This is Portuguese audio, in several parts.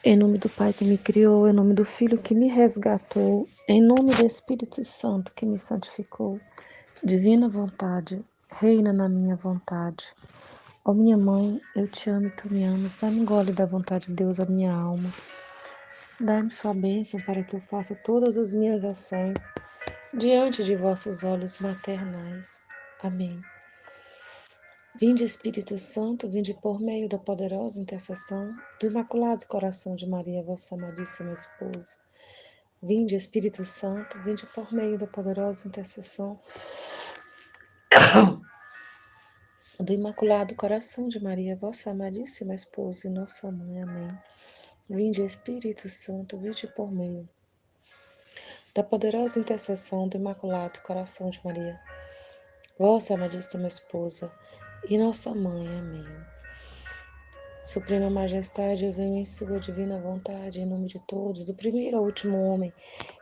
Em nome do Pai que me criou, em nome do Filho que me resgatou, em nome do Espírito Santo que me santificou, divina vontade, reina na minha vontade. Ó minha mãe, eu te amo e tu me amas, dá-me um gole da vontade de Deus a minha alma. Dá-me sua bênção para que eu faça todas as minhas ações diante de vossos olhos maternais. Amém. Vinde, Espírito Santo, vinde por meio da poderosa intercessão do Imaculado Coração de Maria, vossa amadíssima esposa. Vinde, Espírito Santo, vinde por meio da poderosa intercessão do Imaculado Coração de Maria, vossa amadíssima esposa e nossa mãe. Amém. Vinde, Espírito Santo, vinde por meio da poderosa intercessão do Imaculado Coração de Maria, vossa amadíssima esposa e nossa mãe. Amém. Suprema Majestade, eu venho em sua divina vontade, em nome de todos, do primeiro ao último homem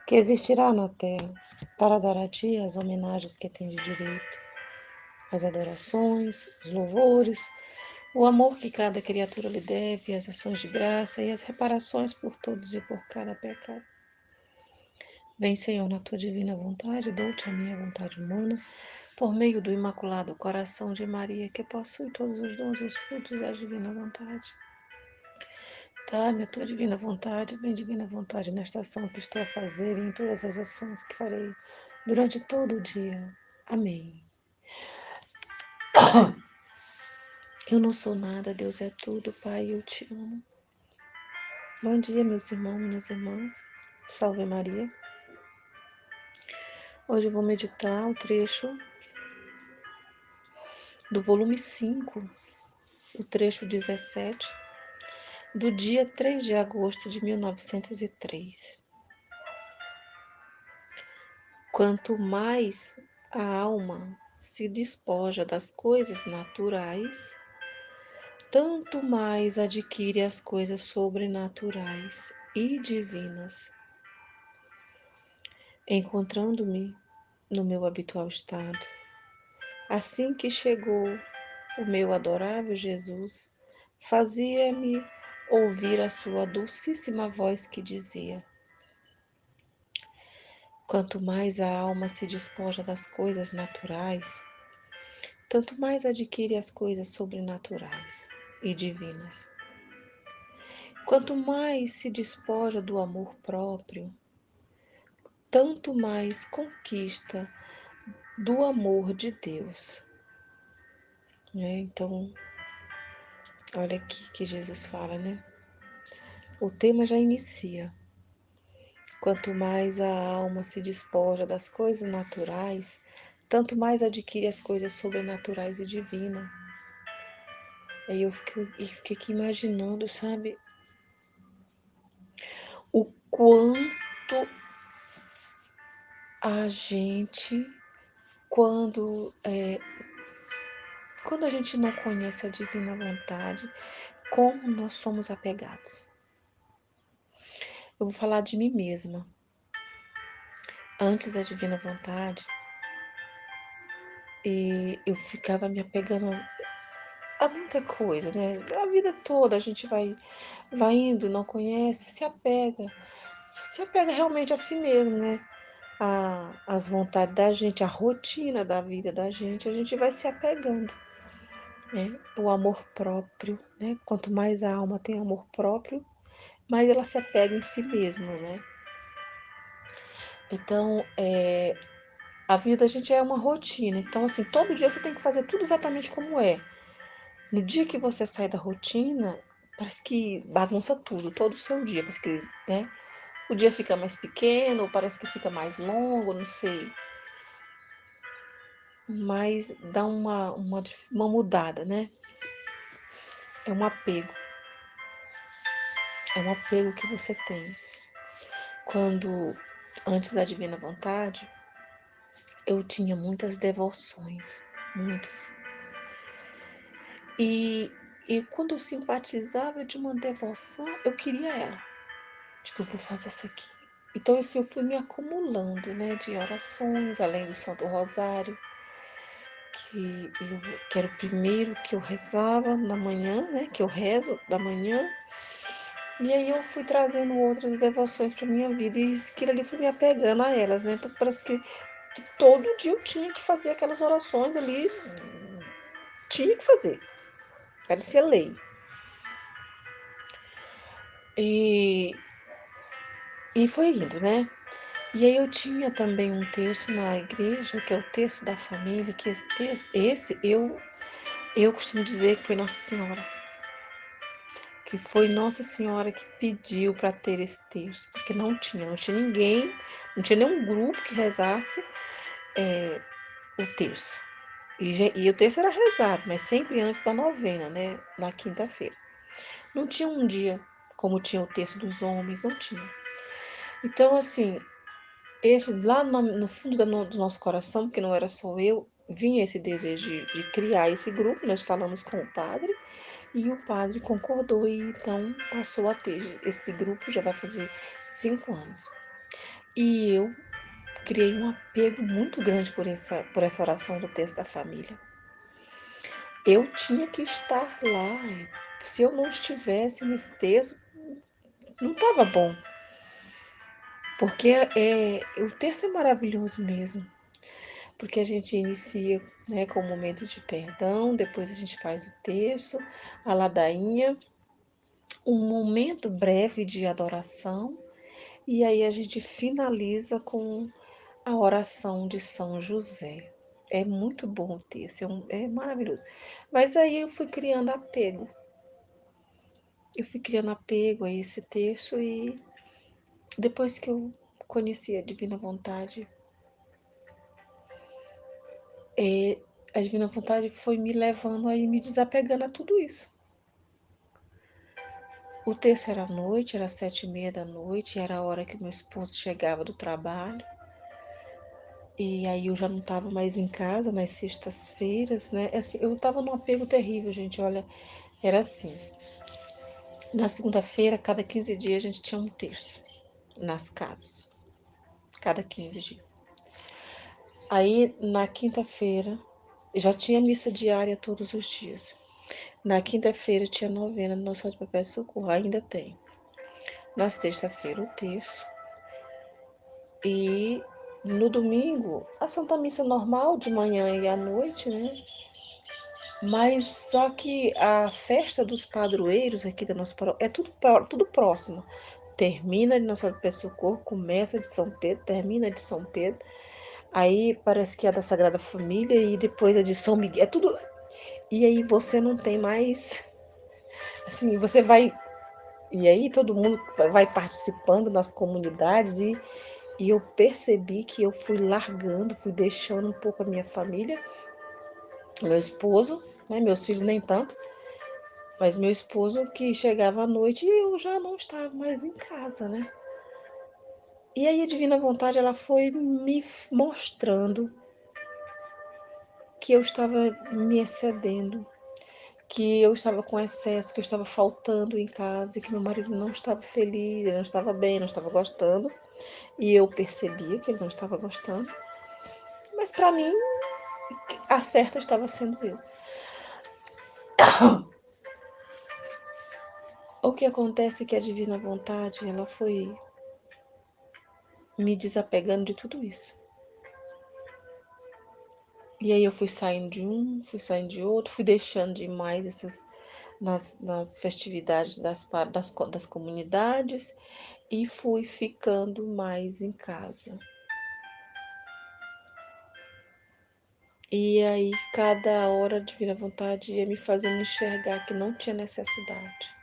que existirá na terra, para dar a ti as homenagens que tem de direito, as adorações, os louvores, o amor que cada criatura lhe deve, as ações de graça e as reparações por todos e por cada pecado. Vem, Senhor, na tua divina vontade, dou-te a minha vontade humana, por meio do Imaculado Coração de Maria, que possui todos os dons e os frutos da divina vontade. Dá-me a tua divina vontade, bem divina vontade nesta ação que estou a fazer e em todas as ações que farei durante todo o dia. Amém. Eu não sou nada, Deus é tudo, Pai, eu te amo. Bom dia, meus irmãos, minhas irmãs. Salve Maria. Hoje eu vou meditar o trecho do volume 5, o trecho 17, do dia 3 de agosto de 1903. Quanto mais a alma se despoja das coisas naturais, tanto mais adquire as coisas sobrenaturais e divinas. Encontrando-me no meu habitual estado, assim que chegou o meu adorável Jesus, fazia-me ouvir a sua dulcíssima voz que dizia: quanto mais a alma se despoja das coisas naturais, tanto mais adquire as coisas sobrenaturais e divinas. Quanto mais se despoja do amor próprio, tanto mais conquista do amor de Deus. Então, olha aqui que Jesus fala, né? O tema já inicia. Quanto mais a alma se despoja das coisas naturais, tanto mais adquire as coisas sobrenaturais e divinas. Aí eu fiquei aqui imaginando, sabe? O quanto a gente, quando a gente não conhece a divina vontade, como nós somos apegados. Eu vou falar de mim mesma. Antes da divina vontade, eu ficava me apegando a muita coisa, né? A vida toda a gente vai indo, não conhece, se apega realmente a si mesmo, né? As vontades da gente, a rotina da vida da gente, a gente vai se apegando, né? O amor próprio, né? Quanto mais a alma tem amor próprio, mais ela se apega em si mesma, né? Então, a vida da gente é uma rotina. Então, assim, todo dia você tem que fazer tudo exatamente como é. No dia que você sai da rotina, parece que bagunça tudo, todo o seu dia. Parece que, né? O dia fica mais pequeno, ou parece que fica mais longo, não sei. Mas dá uma mudada, né? É um apego. É um apego que você tem. Quando, antes da divina vontade, eu tinha muitas devoções. Muitas. E quando eu simpatizava de uma devoção, eu queria ela. Tipo, eu vou fazer essa aqui. Então, assim, eu fui me acumulando, né, de orações, além do Santo Rosário, que era o primeiro que eu rezava na manhã, né, que eu rezo da manhã. E aí eu fui trazendo outras devoções para minha vida e aquilo ali foi me apegando a elas, né? Então parece que todo dia eu tinha que fazer aquelas orações ali, tinha que fazer, parecia lei. E, e foi indo, né? E aí eu tinha também um texto na igreja, que é o texto da família, que esse texto, eu costumo dizer que foi Nossa Senhora. Que foi Nossa Senhora que pediu para ter esse texto, porque não tinha ninguém, não tinha nenhum grupo que rezasse o terço. E o terço era rezado, mas sempre antes da novena, né? Na quinta-feira. Não tinha um dia como tinha o terço dos homens, não tinha. Então, assim, esse lá no fundo do nosso coração, que não era só eu, vinha esse desejo de criar esse grupo. Nós falamos com o padre e o padre concordou e então passou a ter esse grupo, já vai fazer 5 anos. E eu criei um apego muito grande por essa oração do texto da família. Eu tinha que estar lá. Se eu não estivesse nesse texto, não estava bom. Porque o texto é maravilhoso mesmo. Porque a gente inicia, né, com o momento de perdão, depois a gente faz o terço, a ladainha, um momento breve de adoração, e aí a gente finaliza com a oração de São José. É muito bom o texto, é maravilhoso. Mas aí eu fui criando apego. Eu fui criando apego a esse texto e depois que eu conheci a Divina Vontade, a Divina Vontade foi me levando a ir me desapegando a tudo isso. O texto era à noite, era 7h30 da noite, era a hora que meu esposo chegava do trabalho. E aí eu já não estava mais em casa nas sextas-feiras, né? Assim, eu estava num apego terrível, gente. Olha, era assim. Na segunda-feira, cada 15 dias, a gente tinha um terço nas casas. Cada 15 dias. Aí, na quinta-feira, já tinha missa diária todos os dias. Na quinta-feira tinha novena no Nossa Senhora de Papel de Socorro, ainda tem. Na sexta-feira, o terço. E no domingo, a Santa Missa normal, de manhã e à noite, né? Mas só que a festa dos padroeiros aqui da nossa paróquia é tudo próximo. Termina de Nossa Senhora do Pé Socorro, começa de São Pedro, termina de São Pedro. Aí parece que é da Sagrada Família e depois é de São Miguel. É tudo. E aí você não tem mais. Assim, você vai. E aí todo mundo vai participando nas comunidades e eu percebi que eu fui largando, fui deixando um pouco a minha família, meu esposo, né? Meus filhos nem tanto. Mas meu esposo que chegava à noite e eu já não estava mais em casa, né? E aí a Divina Vontade ela foi me mostrando que eu estava me excedendo, que eu estava com excesso, que eu estava faltando em casa, que meu marido não estava feliz, ele não estava bem, não estava gostando. E eu percebia que ele não estava gostando. Mas para mim, a certa estava sendo eu. O que acontece é que a Divina Vontade, ela foi me desapegando de tudo isso. E aí eu fui saindo de um, fui saindo de outro, fui deixando de ir mais nas festividades das comunidades e fui ficando mais em casa. E aí cada hora de vir à vontade ia me fazendo enxergar que não tinha necessidade.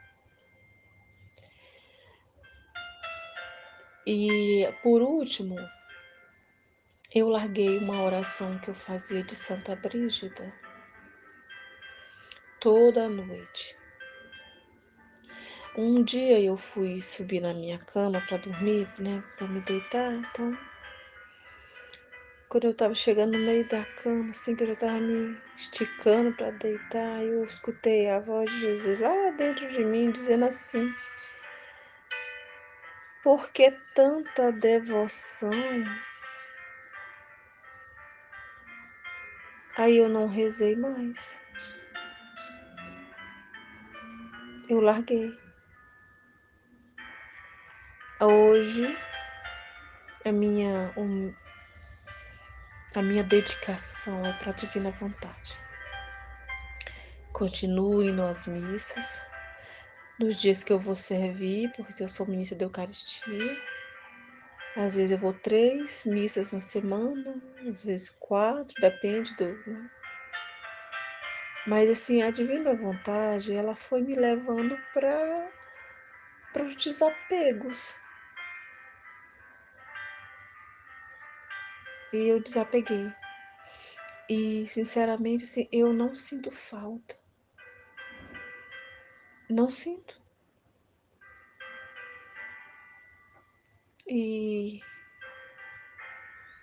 E por último, eu larguei uma oração que eu fazia de Santa Brígida toda noite. Um dia eu fui subir na minha cama para dormir, né, para me deitar. Então, quando eu estava chegando no meio da cama, assim que eu já estava me esticando para deitar, eu escutei a voz de Jesus lá dentro de mim dizendo assim: "Por que tanta devoção?" Aí eu não rezei mais. Eu larguei. Hoje, a minha dedicação é para a divina vontade. Continuo indo às missas, nos dias que eu vou servir, porque eu sou ministra da Eucaristia. Às vezes eu vou 3 missas na semana, às vezes 4, depende do, né? Mas assim, a divina vontade, ela foi me levando para os desapegos. E eu desapeguei. E, sinceramente, assim, eu não sinto falta. Não sinto. E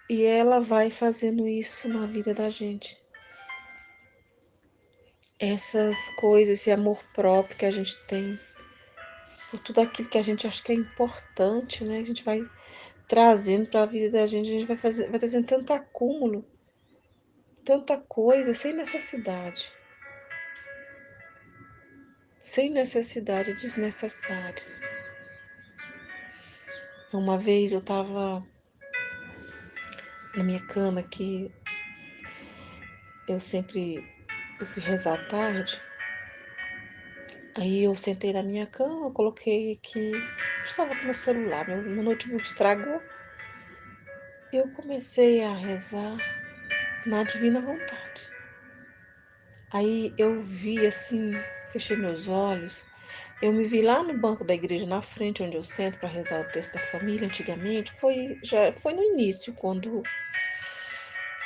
ela vai fazendo isso na vida da gente. Essas coisas, esse amor próprio que a gente tem, por tudo aquilo que a gente acha que é importante, né? A gente vai trazendo para a vida da gente, a gente vai trazendo tanto acúmulo, tanta coisa, sem necessidade. Sem necessidade, desnecessário. Uma vez eu estava na minha cama, que eu fui rezar à tarde. Aí eu sentei na minha cama, coloquei aqui, estava com meu celular, meu notebook estragou. Eu comecei a rezar na divina vontade. Aí eu vi assim, fechei meus olhos, eu me vi lá no banco da igreja, na frente, onde eu sento para rezar o texto da família. Antigamente, já foi no início, quando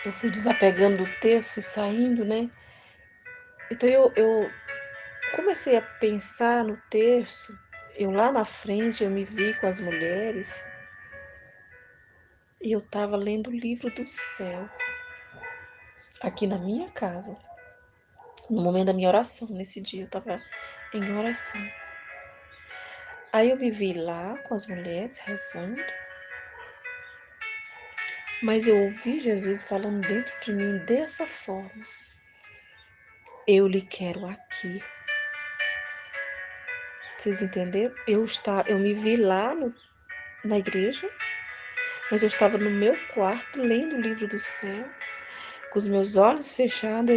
eu fui desapegando do texto, fui saindo, né? Então eu comecei a pensar no texto. Eu lá na frente, eu me vi com as mulheres e eu estava lendo o livro do céu, aqui na minha casa, no momento da minha oração. Nesse dia eu estava em oração. Aí eu me vi lá com as mulheres rezando, mas eu ouvi Jesus falando dentro de mim dessa forma: eu lhe quero aqui. Vocês entenderam? Eu me vi lá na igreja, mas eu estava no meu quarto lendo o livro do céu, com os meus olhos fechados.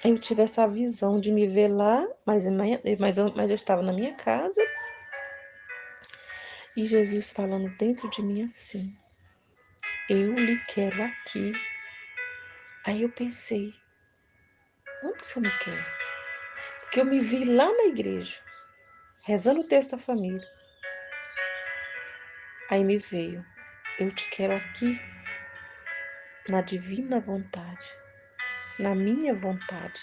Eu tive essa visão de me ver lá, mas eu estava na minha casa e Jesus falando dentro de mim assim: eu lhe quero aqui. Aí eu pensei: onde que o Senhor me quer? Porque eu me vi lá na igreja, rezando o texto da família. Aí me veio: eu te quero aqui, na divina vontade, na minha vontade.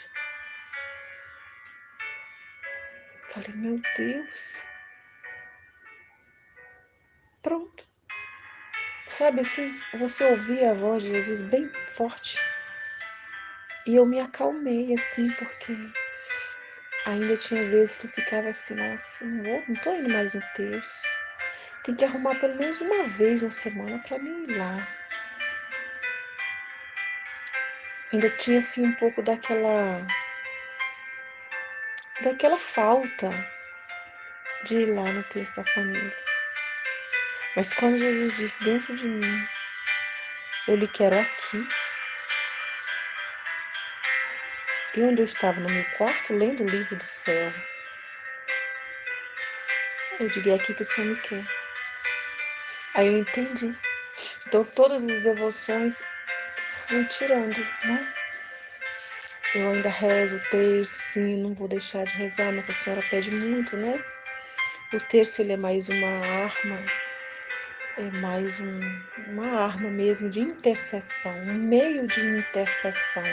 Falei: meu Deus. Pronto. Sabe assim, você ouvia a voz de Jesus bem forte. E eu me acalmei assim, porque ainda tinha vezes que eu ficava assim: nossa, não tô indo mais no terço. Tem que arrumar pelo menos uma vez na semana para mim ir lá. Ainda tinha assim um pouco daquela falta de ir lá no texto da família. Mas quando Jesus disse dentro de mim: eu lhe quero aqui. E onde eu estava no meu quarto, lendo o livro do céu, eu digo: é aqui que o Senhor me quer. Aí eu entendi. Então todas as devoções fui tirando, né? Eu ainda rezo o terço, sim, não vou deixar de rezar. Nossa Senhora pede muito, né? O terço, ele é mais uma arma, uma arma mesmo de intercessão, um meio de intercessão,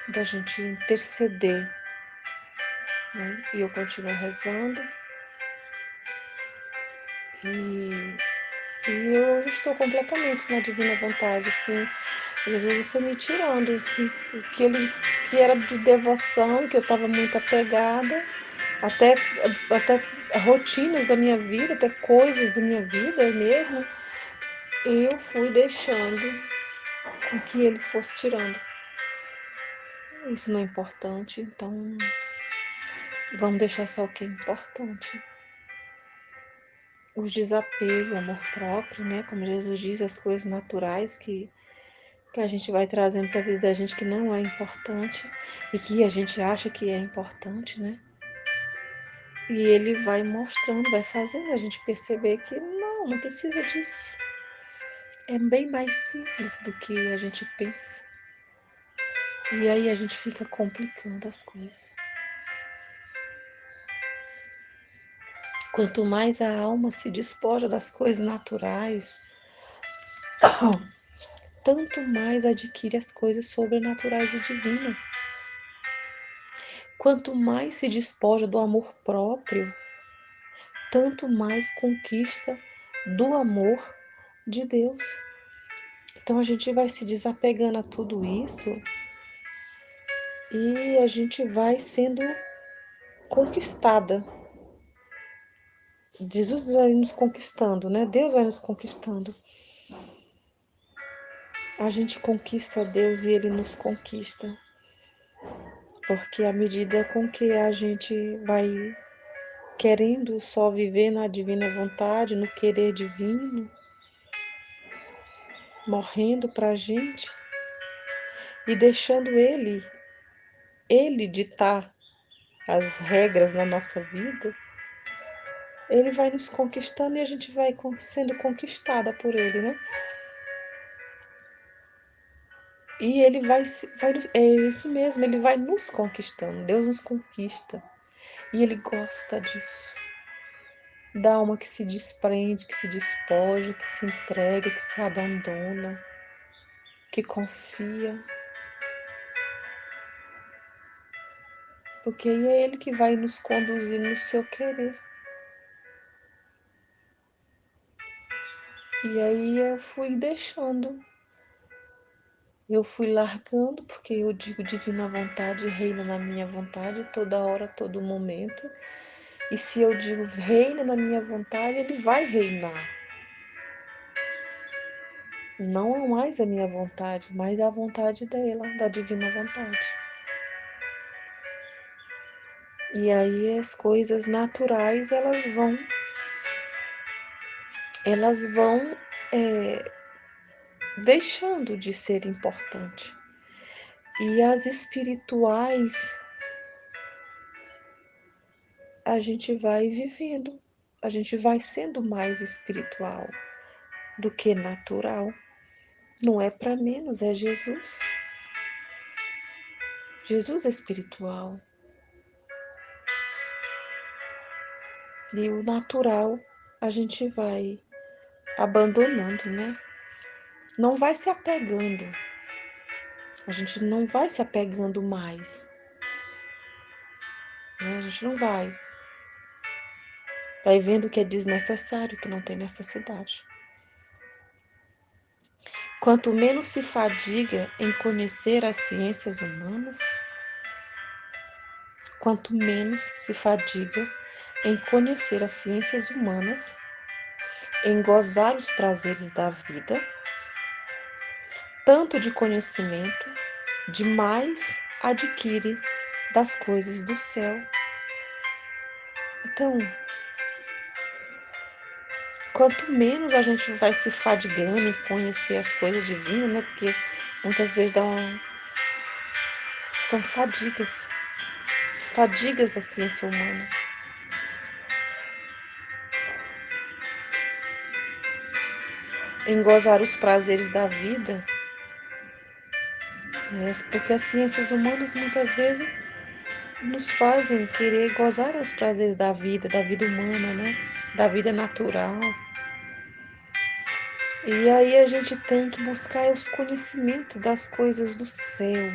da gente interceder, né? E eu continuo rezando. E eu estou completamente na divina vontade, assim. Jesus foi me tirando que era de devoção, que eu estava muito apegada, até rotinas da minha vida, até coisas da minha vida mesmo. Eu fui deixando com que ele fosse tirando. isso não é importante, então vamos deixar só o que é importante. O desapego, o amor próprio, né? Como Jesus diz, as coisas naturais que a gente vai trazendo para a vida da gente que não é importante e que a gente acha que é importante, né? E ele vai mostrando, vai fazendo a gente perceber que não precisa disso. É bem mais simples do que a gente pensa. E aí a gente fica complicando as coisas. Quanto mais a alma se despoja das coisas naturais, tanto mais adquire as coisas sobrenaturais e divinas. Quanto mais se despoja do amor próprio, tanto mais conquista do amor de Deus. Então a gente vai se desapegando a tudo isso e a gente vai sendo conquistada. Jesus vai nos conquistando, né? Deus vai nos conquistando. A gente conquista Deus e Ele nos conquista. Porque à medida com que a gente vai querendo só viver na divina vontade, no querer divino, morrendo para a gente e deixando Ele ditar as regras na nossa vida, Ele vai nos conquistando e a gente vai sendo conquistada por Ele, né? E Ele é isso mesmo, Ele vai nos conquistando, Deus nos conquista. E Ele gosta disso. Da alma que se desprende, que se despoja, que se entrega, que se abandona, que confia. Porque aí é Ele que vai nos conduzir no seu querer. E aí eu fui deixando, eu fui largando, porque eu digo divina vontade reina na minha vontade toda hora, todo momento. E se eu digo reina na minha vontade, Ele vai reinar. Não mais a minha vontade, mas a vontade dela, da divina vontade. E aí as coisas naturais, elas vão deixando de ser importante. E as espirituais, a gente vai vivendo, a gente vai sendo mais espiritual do que natural. Não é para menos, é Jesus. Jesus é espiritual. E o natural a gente vai abandonando, né? Não vai se apegando. A gente não vai se apegando mais. Né? A gente não vai. Vai vendo que é desnecessário, que não tem necessidade. Quanto menos se fadiga em conhecer as ciências humanas, quanto menos se fadiga em conhecer as ciências humanas, em gozar os prazeres da vida, tanto de conhecimento, demais adquire das coisas do céu. Então, quanto menos a gente vai se fadigando em conhecer as coisas divinas, né? Porque muitas vezes são fadigas da ciência humana. Em gozar os prazeres da vida, porque as ciências humanas muitas vezes nos fazem querer gozar os prazeres da vida humana, né? Da vida natural. E aí a gente tem que buscar os conhecimentos das coisas do céu,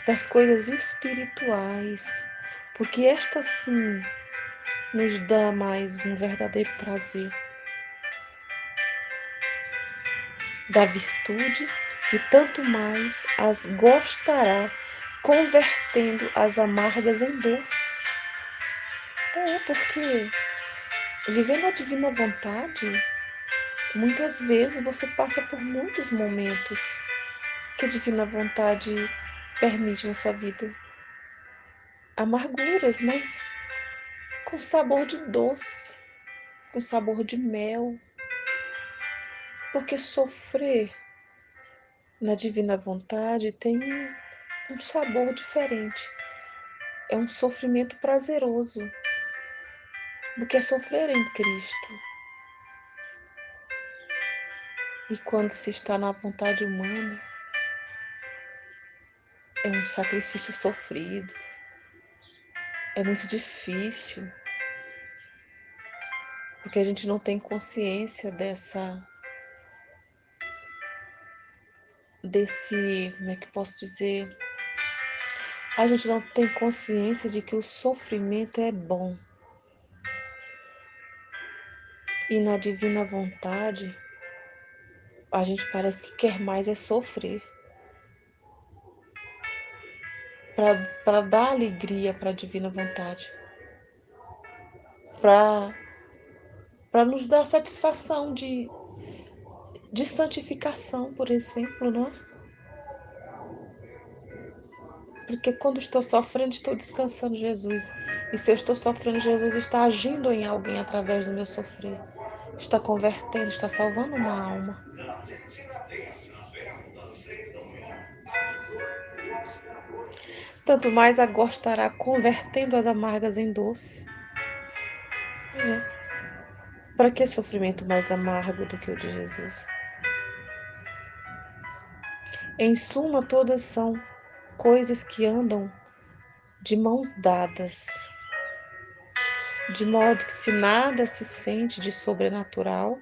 das coisas espirituais, porque esta sim nos dá mais um verdadeiro prazer da virtude e tanto mais as gostará, convertendo as amargas em doce. Porque vivendo a divina vontade, muitas vezes você passa por muitos momentos que a divina vontade permite na sua vida? Amarguras, mas com sabor de doce, com sabor de mel. Porque sofrer na divina vontade tem um sabor diferente. É um sofrimento prazeroso do que é sofrer em Cristo. E quando se está na vontade humana, é um sacrifício sofrido. É muito difícil, porque a gente não tem consciência como é que posso dizer? A gente não tem consciência de que o sofrimento é bom. E na divina vontade, a gente parece que quer mais é sofrer. Para dar alegria para a divina vontade. Para nos dar satisfação de santificação, por exemplo, não é? Porque quando estou sofrendo, estou descansando Jesus. E se eu estou sofrendo, Jesus está agindo em alguém através do meu sofrer. Está convertendo, está salvando uma alma. Tanto mais agora estará convertendo as amargas em doce. Para que sofrimento mais amargo do que o de Jesus? Em suma, todas são coisas que andam de mãos dadas, de modo que se nada se sente de sobrenatural,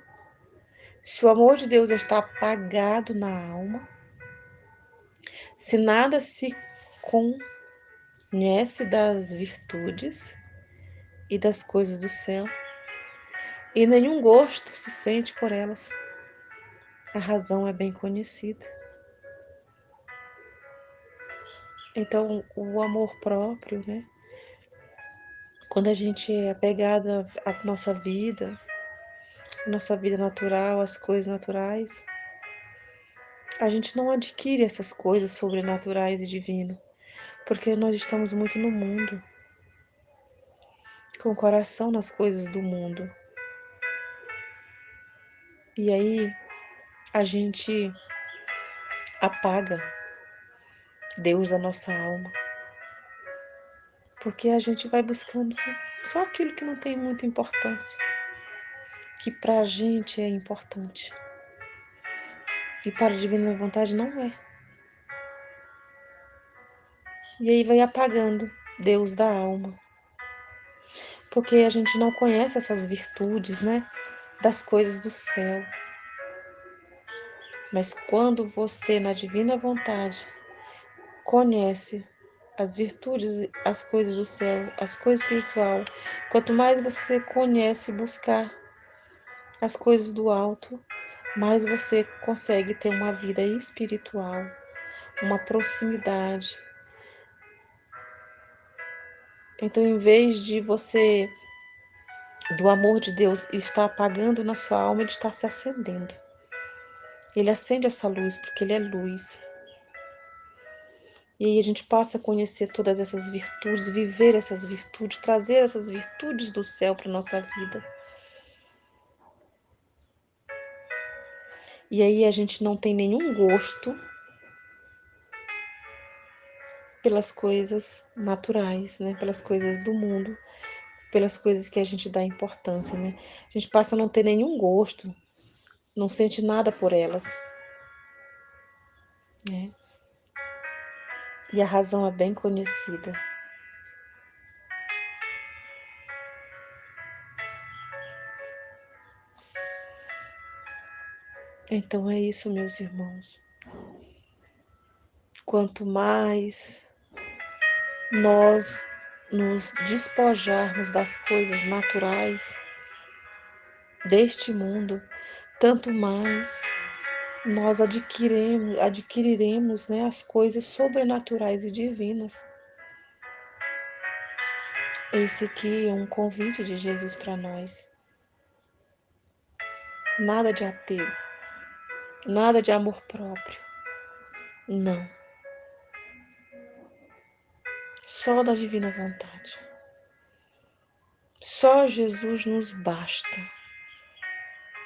se o amor de Deus está apagado na alma, se nada se conhece das virtudes e das coisas do céu, e nenhum gosto se sente por elas, a razão é bem conhecida. Então, o amor próprio, né? Quando a gente é apegada à nossa vida natural, às coisas naturais, a gente não adquire essas coisas sobrenaturais e divinas, porque nós estamos muito no mundo, com o coração nas coisas do mundo. E aí a gente apaga Deus da nossa alma, porque a gente vai buscando só aquilo que não tem muita importância, que pra gente é importante. E para a divina vontade não é. E aí vai apagando Deus da alma. Porque a gente não conhece essas virtudes, né? Das coisas do céu. Mas quando você, na divina vontade, conhece as virtudes, as coisas do céu, as coisas espiritual, quanto mais você conhece buscar as coisas do alto, mais você consegue ter uma vida espiritual, uma proximidade. Então, em vez de você, do amor de Deus, estar apagando na sua alma, ele está se acendendo. Ele acende essa luz porque ele é luz. E aí a gente passa a conhecer todas essas virtudes, viver essas virtudes, trazer essas virtudes do céu para a nossa vida. E aí a gente não tem nenhum gosto pelas coisas naturais, né? Pelas coisas do mundo, pelas coisas que a gente dá importância, né? A gente passa a não ter nenhum gosto, não sente nada por elas, né? E a razão é bem conhecida. Então é isso, meus irmãos. Quanto mais nós nos despojarmos das coisas naturais deste mundo, tanto mais nós adquiriremos, né, as coisas sobrenaturais e divinas. Esse aqui é um convite de Jesus para nós. Nada de apego, nada de amor próprio, Não, só da divina vontade. Só Jesus nos basta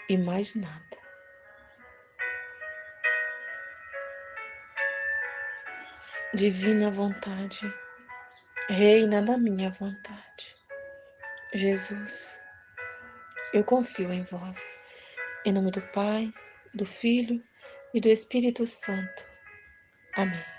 e mais nada. Divina vontade, reina na minha vontade. Jesus, eu confio em vós. Em nome do Pai, do Filho e do Espírito Santo. Amém.